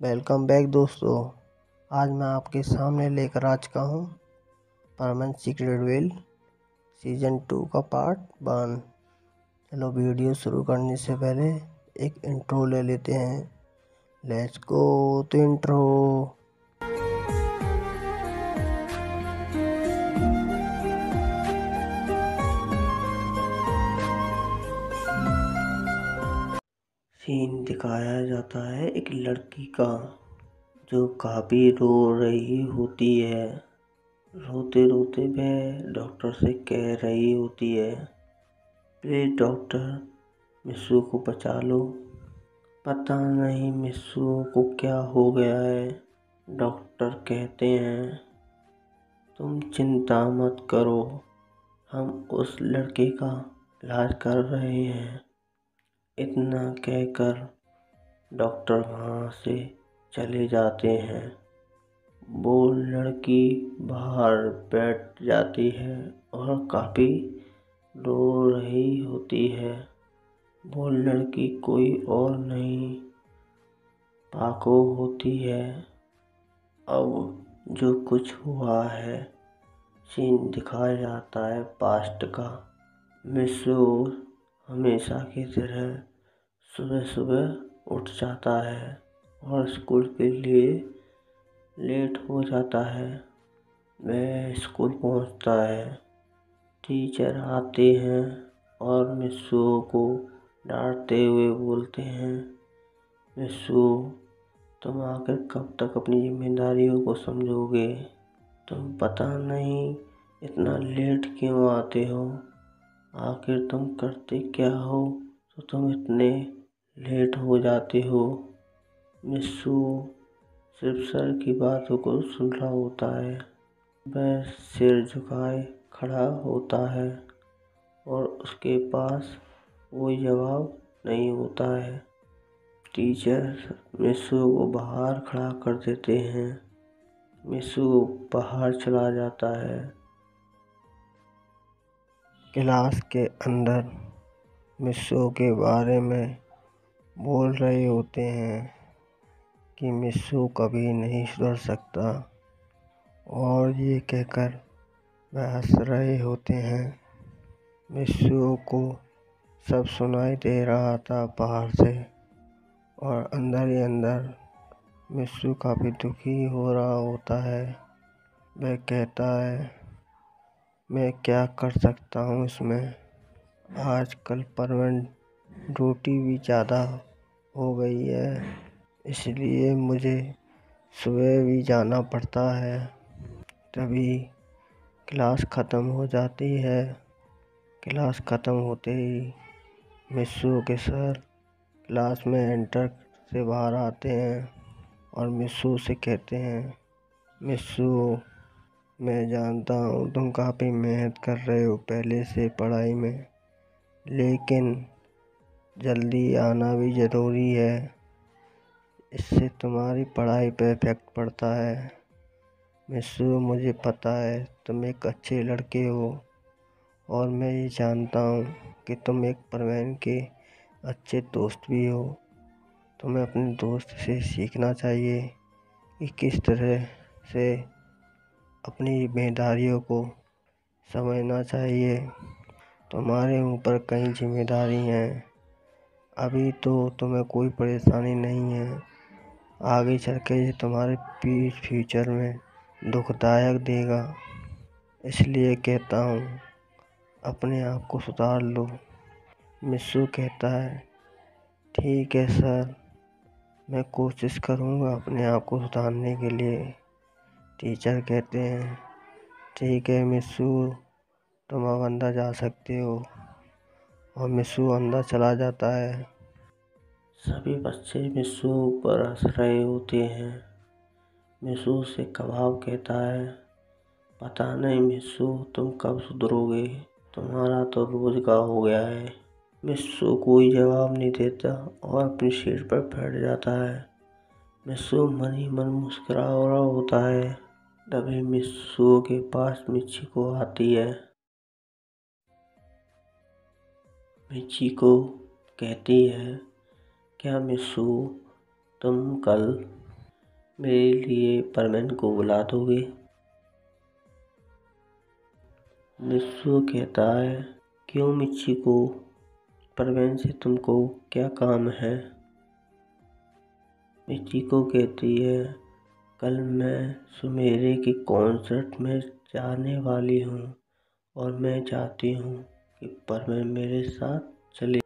Welcome back दोस्तों। आज मैं आपके सामने लेकर आ चुका हूँ परमानेंट सीक्रेट वेल सीजन 2 का पार्ट 1। चलो वीडियो शुरू करने से पहले एक इंट्रो ले लेते हैं। लेट्स गो तो इंट्रो। सीन दिखाया जाता है एक लड़की का जो काफ़ी रो रही होती है। रोते रोते वह डॉक्टर से कह रही होती है, प्लीज डॉक्टर मिस्सू को बचा लो। पता नहीं मिस्सू को क्या हो गया है। डॉक्टर कहते हैं तुम चिंता मत करो, हम उस लड़के का इलाज कर रहे हैं। इतना कहकर डॉक्टर वहाँ से चले जाते हैं। वो लड़की बाहर बैठ जाती है और काफ़ी रो रही होती है। वो लड़की कोई और नहीं पाको होती है। अब जो कुछ हुआ है सीन दिखाया जाता है पास्ट का। मिस्सू हमेशा की तरह सुबह सुबह उठ जाता है और स्कूल के लिए लेट हो जाता है। वह स्कूल पहुंचता है। टीचर आते हैं और मिस्सू को डांटते हुए बोलते हैं, मिस्सू तुम आखिर कब तक अपनी जिम्मेदारियों को समझोगे? तुम पता नहीं इतना लेट क्यों आते हो? आखिर तुम करते क्या हो तो तुम इतने लेट हो जाते हो? मिस्सू सिर्फ सर की बातों को सुन रहा होता है। वह सिर झुकाए खड़ा होता है और उसके पास कोई जवाब नहीं होता है। टीचर मिस्सू को बाहर खड़ा कर देते हैं। मिस्सू बाहर चला जाता है। क्लास के अंदर मिस्सू के बारे में बोल रहे होते हैं कि मिस्सू कभी नहीं सुधर सकता, और ये कहकर वह हंस रहे होते हैं। मिस्सू को सब सुनाई दे रहा था बाहर से, और अंदर ही अंदर मिस्सू काफ़ी दुखी हो रहा होता है। वह कहता है, मैं क्या कर सकता हूँ इसमें। आजकल परमानेंट ड्यूटी भी ज़्यादा हो गई है, इसलिए मुझे सुबह भी जाना पड़ता है। तभी क्लास ख़त्म हो जाती है। क्लास ख़त्म होते ही मिस्सू के सर क्लास में एंटर से बाहर आते हैं और मिस्सू से कहते हैं, मिस्सू मैं जानता हूँ तुम काफ़ी मेहनत कर रहे हो पहले से पढ़ाई में, लेकिन जल्दी आना भी ज़रूरी है। इससे तुम्हारी पढ़ाई पर इफेक्ट पड़ता है। मिस्सू मुझे पता है तुम एक अच्छे लड़के हो, और मैं ये जानता हूँ कि तुम एक परवीन के अच्छे दोस्त भी हो। तुम्हें अपने दोस्त से सीखना चाहिए कि किस तरह से अपनी जिम्मेदारियों को समझना चाहिए। तुम्हारे ऊपर कई जिम्मेदारी हैं। अभी तो तुम्हें कोई परेशानी नहीं है, आगे चल के ये तुम्हारे फ्यूचर में दुखदायक देगा। इसलिए कहता हूँ अपने आप को सुधार लो। मिस्सू कहता है, ठीक है सर, मैं कोशिश करूँगा अपने आप को सुधारने के लिए। टीचर कहते हैं, ठीक है मिस्सू, तुम अब अंदर जा सकते हो। और मिस्सू अंदर चला जाता है। सभी बच्चे मिस्सू पर हंस रहे होते हैं। मिस्सू से कबाब कहता है, पता नहीं मिस्सू तुम कब सुधरोगे, तुम्हारा तो रोज का हो गया है। मिस्सू कोई जवाब नहीं देता और अपनी सीट पर बैठ जाता है। मिस्सू मन ही मन मुस्कुरा रहा होता है। तभी मिस्सू के पास मिचिको आती है। मिचिको कहती है, क्या मिस्सू तुम कल मेरे लिए परवीन को बुला दोगे? मित्सू कहता है, क्यों मिचिको, परवीन से तुमको क्या काम है? मिचिको कहती है, कल मैं सुमेरे के कॉन्सर्ट में जाने वाली हूँ और मैं चाहती हूँ कि परवीन मेरे साथ चले।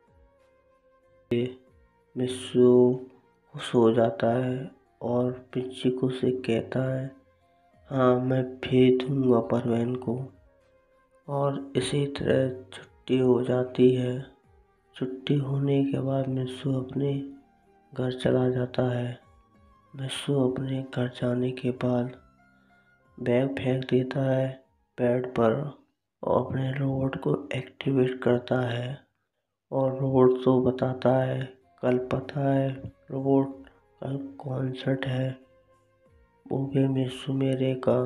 मित्सू खुश हो जाता है और मिचिको से कहता है, हाँ मैं भेज दूँगा परवीन को। और इसी तरह छुट्टी हो जाती है। छुट्टी होने के बाद मित्सू अपने घर चला जाता है। मित्सू अपने घर जाने के बाद बैग फेंक देता है बेड पर और अपने रोबोट को एक्टिवेट करता है और रोबोट को बताता है, कल पता है रोबोट, कल कॉन्सर्ट है, वो भी मित्सू मेरे का।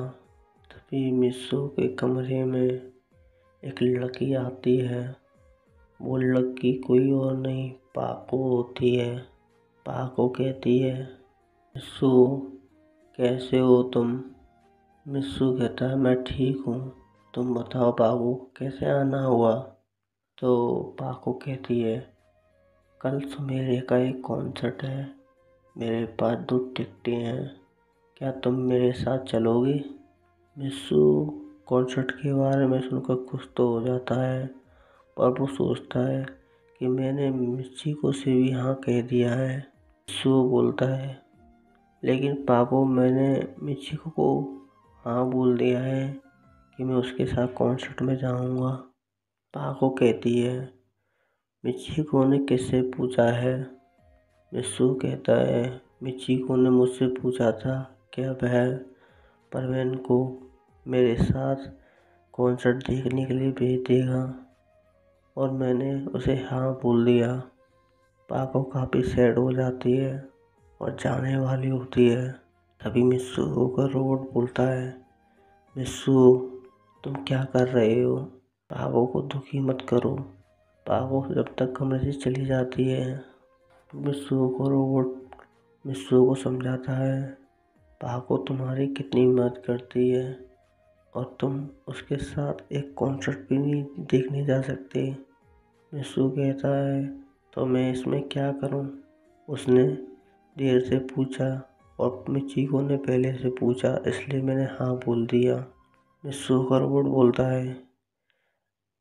तभी मित्सू के कमरे में एक लड़की आती है। वो लड़की कोई और नहीं पाको होती है। पाको कहती है, मित्सू कैसे हो तुम? मित्सू कहता है, मैं ठीक हूँ, तुम बताओ पाको कैसे आना हुआ? तो पाको कहती है, कल सुमेरे का एक कॉन्सर्ट है, मेरे पास 2 टिकटें हैं, क्या तुम मेरे साथ चलोगे? मित्सू कॉन्सर्ट के बारे में सुनकर खुश तो हो जाता है, पर वो सोचता है कि मैंने मिचिको से भी हाँ कह दिया है। मित्सू बोलता है, लेकिन पापा मैंने मिचिको को हाँ बोल दिया है कि मैं उसके साथ कॉन्सर्ट में जाऊंगा। पाको कहती है, मिचिको ने किससे पूछा है? मित्सू कहता है, मिचिको ने मुझसे पूछा था क्या वह परवीन को मेरे साथ कॉन्सर्ट देखने के लिए भेज देगा और मैंने उसे हाँ बोल दिया। पाको काफ़ी सैड हो जाती है और जाने वाली होती है। तभी मित्सू का रोबोट बोलता है, मित्सू तुम क्या कर रहे हो? पाको को दुखी मत करो। पाको जब तक कमरे से चली जाती है, मित्सू को रोबोट मित्सू को समझाता है, पाको तुम्हारी कितनी मदद करती है और तुम उसके साथ एक कॉन्सर्ट भी नहीं देखने जा सकते। मित्सू कहता है, तो मैं इसमें क्या करूं? उसने देर से पूछा और मिचिको ने पहले से पूछा, इसलिए मैंने हाँ बोल दिया। मित्सू का रोबोट बोलता है,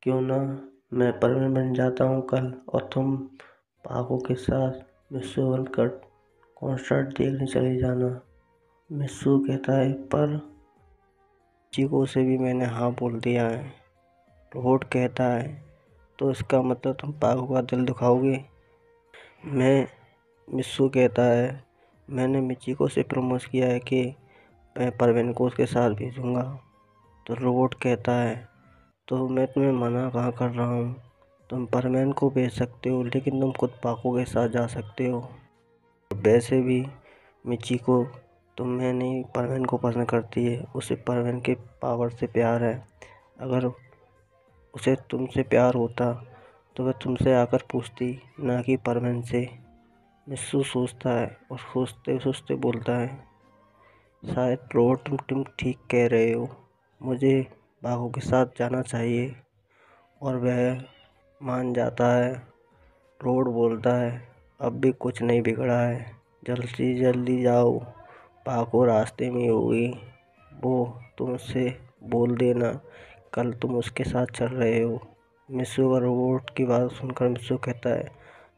क्यों ना मैं परवीन बन जाता हूँ कल और तुम पाको के साथ मित्सू बनकर कॉन्सर्ट देखने चले जाना। मित्सू कहता है, पर मिचिको से भी मैंने हाँ बोल दिया है। रोबोट कहता है, तो इसका मतलब तुम पाको का दिल दुखाओगे? मित्सू कहता है, मैंने मिचिको से प्रॉमिस किया है कि मैं परवीन को उसके साथ भेजूंगा। तो रोबोट कहता है, तो मैं तुम्हें मना कहाँ कर रहा हूँ, तुम परवीन को भेज सकते हो लेकिन तुम खुद पाको के साथ जा सकते हो। वैसे भी मिचिको तुम्हें नहीं परवीन को पसंद करती है, उसे परवीन के पावर से प्यार है। अगर उसे तुमसे प्यार होता तो वह तुमसे आकर पूछती, ना कि परवीन से। मित्सू सोचता है और सोचते सोचते बोलता है, शायद रोबोट तुम ठीक कह रहे हो, मुझे पाको के साथ जाना चाहिए। और वह मान जाता है। रोबोट बोलता है, अब भी कुछ नहीं बिगड़ा है, जल्दी जल्दी जाओ, पाको रास्ते में होगी, वो तुमसे बोल देना कल तुम उसके साथ चल रहे हो। मित्सू का रोबोट की बात सुनकर मित्सू कहता है,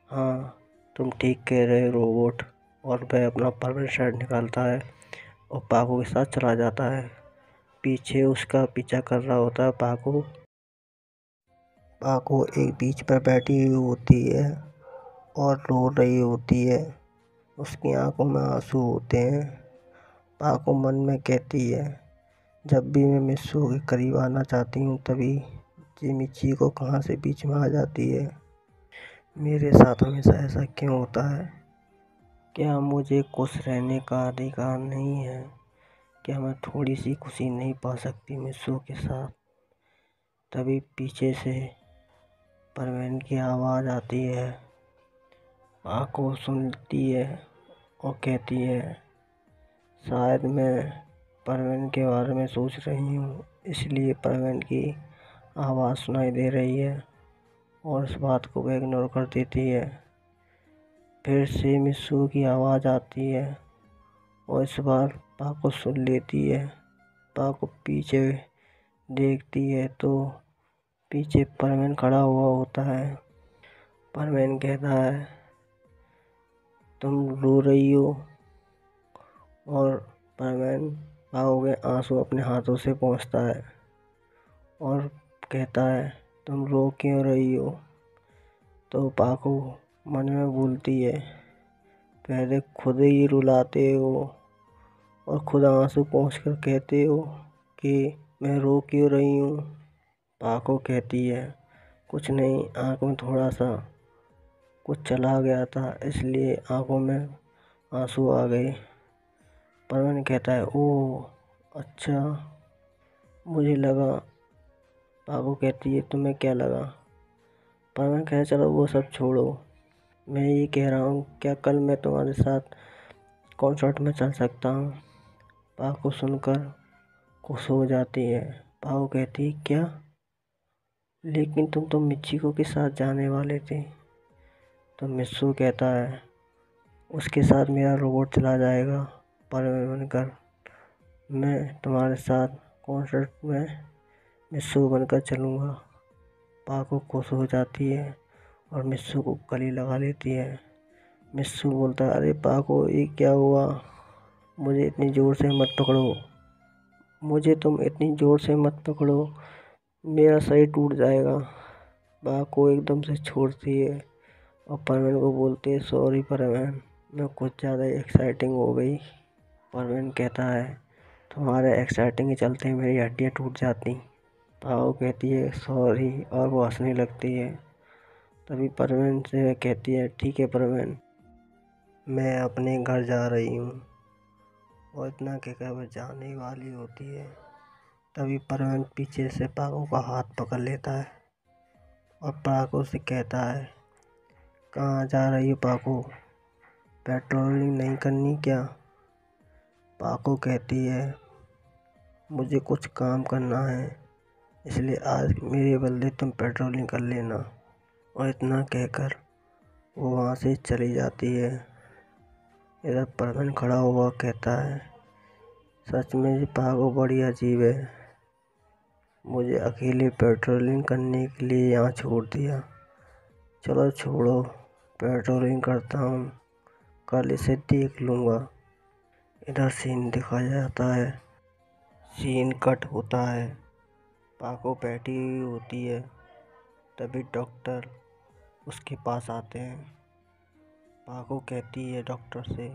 हाँ तुम ठीक कह रहे हो रोबोट। और वह अपना परमानेंट शर्ट निकालता है और पाको के साथ चला जाता है। पीछे उसका पीछा कर रहा होता है पाको। पाको एक बीच पर बैठी हुई होती है और रो रही होती है, उसकी आंखों में आंसू होते हैं। पाको मन में कहती है, जब भी मैं मित्सू के करीब आना चाहती हूँ तभी मिचिको कहाँ से बीच में आ जाती है। मेरे साथ हमेशा ऐसा क्यों होता है? क्या मुझे खुश रहने का अधिकार नहीं है? क्या मैं थोड़ी सी खुशी नहीं पा सकती मित्सू के साथ? तभी पीछे से परवीन की आवाज़ आती है। पाको सुनती है और कहती है, शायद मैं परवीन के बारे में सोच रही हूँ, इसलिए परवीन की आवाज़ सुनाई दे रही है और इस बात को वह इग्नोर कर देती है। फिर से मिस्सू की आवाज़ आती है और इस बार पाको सुन लेती है। पाको पीछे देखती है तो पीछे परवीन खड़ा हुआ होता है। परवीन कहता है, तुम रो रही हो? और परवीन पाको के आंसू अपने हाथों से पोंछता है और कहता है, तुम रो क्यों रही हो? तो पाको मन में बोलती है, पहले खुद ही रुलाते हो और खुद आंसू पोंछ कर कहते हो कि मैं रो क्यों रही हूँ। पाको कहती है, कुछ नहीं, आँख में थोड़ा सा कुछ चला गया था, इसलिए आंखों में आंसू आ गए। परवीन कहता है, ओह अच्छा, मुझे लगा। पाको कहती है, तुम्हें क्या लगा? परवीन कहता है, चलो वो सब छोड़ो, मैं ये कह रहा हूँ, क्या कल मैं तुम्हारे साथ कॉन्सर्ट में चल सकता हूँ? पाको सुनकर खुश हो जाती है। पाको कहती है, क्या? लेकिन तुम तो मिचिको के साथ जाने वाले थे। तो मित्सु कहता है, उसके साथ मेरा रोबोट चला जाएगा परवीन बनकर। मैं तुम्हारे साथ कॉन्सर्ट में मित्सु बनकर चलूँगा। पाको खुश हो जाती है और मित्सु को गले लगा लेती है। मित्सु बोलता है, अरे पाको, ये क्या हुआ? मुझे इतनी ज़ोर से मत पकड़ो, मुझे तुम इतनी ज़ोर से मत पकड़ो, मेरा सर टूट जाएगा। पाको एकदम से छोड़ती है और परवीन को बोलती है, सॉरी परवीन, मैं कुछ ज़्यादा एक्साइटिंग हो गई। परवीन कहता है, तुम्हारे एक्साइटिंग के चलते मेरी हड्डियाँ टूट जाती। पाको कहती है, सॉरी, और वो हंसने लगती है। तभी परवीन से कहती है, ठीक है परवीन, मैं अपने घर जा रही हूँ। और इतना कहकर वह जाने वाली होती है। तभी परवीन पीछे से पाको का हाथ पकड़ लेता है और पाको से कहता है, कहाँ जा रही हो पाको? पेट्रोलिंग नहीं करनी क्या? पाको कहती है, मुझे कुछ काम करना है, इसलिए आज मेरे बदले तुम पेट्रोलिंग कर लेना। और इतना कहकर वो वहाँ से चली जाती है। इधर परवीन खड़ा हुआ कहता है, सच में ये पाको बड़ी अजीब है, मुझे अकेले पेट्रोलिंग करने के लिए यहाँ छोड़ दिया। चलो छोड़ो, पेट्रोलिंग करता हूँ, कल इसे देख लूँगा। इधर सीन दिखाया जाता है। सीन कट होता है। पाको बैठी हुई होती है। तभी डॉक्टर उसके पास आते हैं। पाको कहती है डॉक्टर से,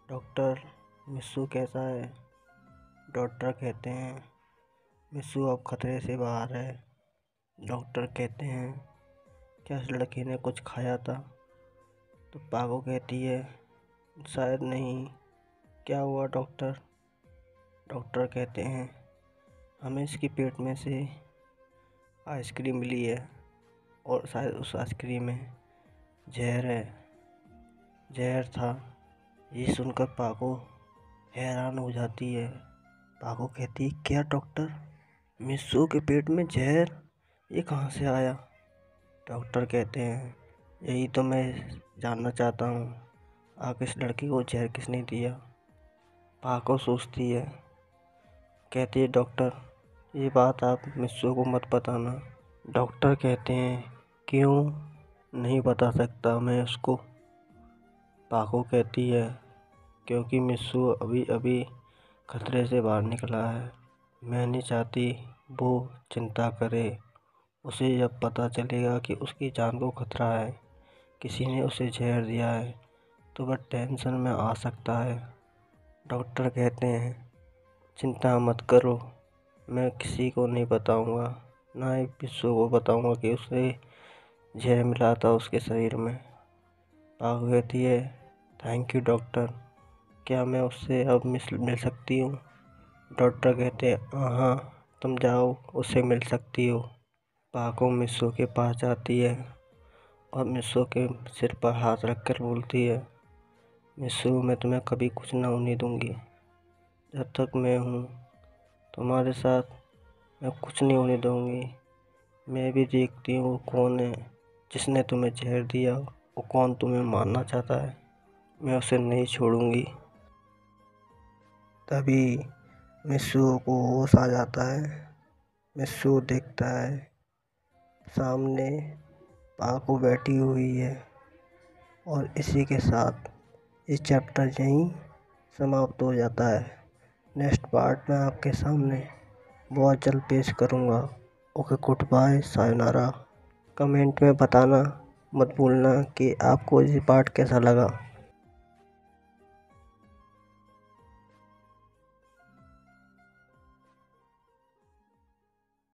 डॉक्टर, मिस्सू कैसा है? डॉक्टर कहते हैं, मिस्सू अब खतरे से बाहर है। डॉक्टर कहते हैं, क्या इस लड़के ने कुछ खाया था? तो पाको कहती है, शायद नहीं। क्या हुआ डॉक्टर? डॉक्टर कहते हैं, हमें इसके पेट में से आइसक्रीम मिली है और शायद उस आइसक्रीम में जहर है, जहर था। ये सुनकर पाको हैरान हो जाती है। पाको कहती है, क्या डॉक्टर, मिस्सू के पेट में जहर, ये कहाँ से आया? डॉक्टर कहते हैं, यही तो मैं जानना चाहता हूँ, आखिर इस लड़की को जहर किसने दिया? पाको सोचती है, कहती है, डॉक्टर, ये बात आप मिस्सू को मत बताना। डॉक्टर कहते हैं, क्यों? नहीं बता सकता मैं उसको। पाको कहती है, क्योंकि मिस्सू अभी अभी खतरे से बाहर निकला है, मैं नहीं चाहती वो चिंता करे। उसे जब पता चलेगा कि उसकी जान को खतरा है, किसी ने उसे जहर दिया है, तो वह टेंशन में आ सकता है। डॉक्टर कहते हैं, चिंता मत करो, मैं किसी को नहीं बताऊंगा, ना ही मिस्सू को बताऊंगा कि उसे जहर मिला था उसके शरीर में। पाको कहती है, थैंक यू डॉक्टर, क्या मैं उससे अब मिल सकती हूँ? डॉक्टर कहते हैं, हाँ, तुम जाओ, उससे मिल सकती हो। पाको मिस्सू के पास जाती है और मिस्सू के सिर पर हाथ रखकर बोलती है, मिस्सू, मैं तुम्हें कभी कुछ ना होने दूंगी। जब तक मैं हूँ तुम्हारे साथ मैं कुछ नहीं होने दूँगी। मैं भी देखती हूँ कौन है जिसने तुम्हें जहर दिया और कौन तुम्हें मारना चाहता है। मैं उसे नहीं छोड़ूंगी। तभी मिस्सू को होश आ जाता है। मिस्सू देखता है सामने पाको बैठी हुई है। और इसी के साथ इस चैप्टर यहीं समाप्त हो जाता है। नेक्स्ट पार्ट में आपके सामने बहुत जल्द पेश करूँगा। ओके, गुड बाय, सायोनारा। कमेंट में बताना मत भूलना कि आपको ये पार्ट कैसा लगा।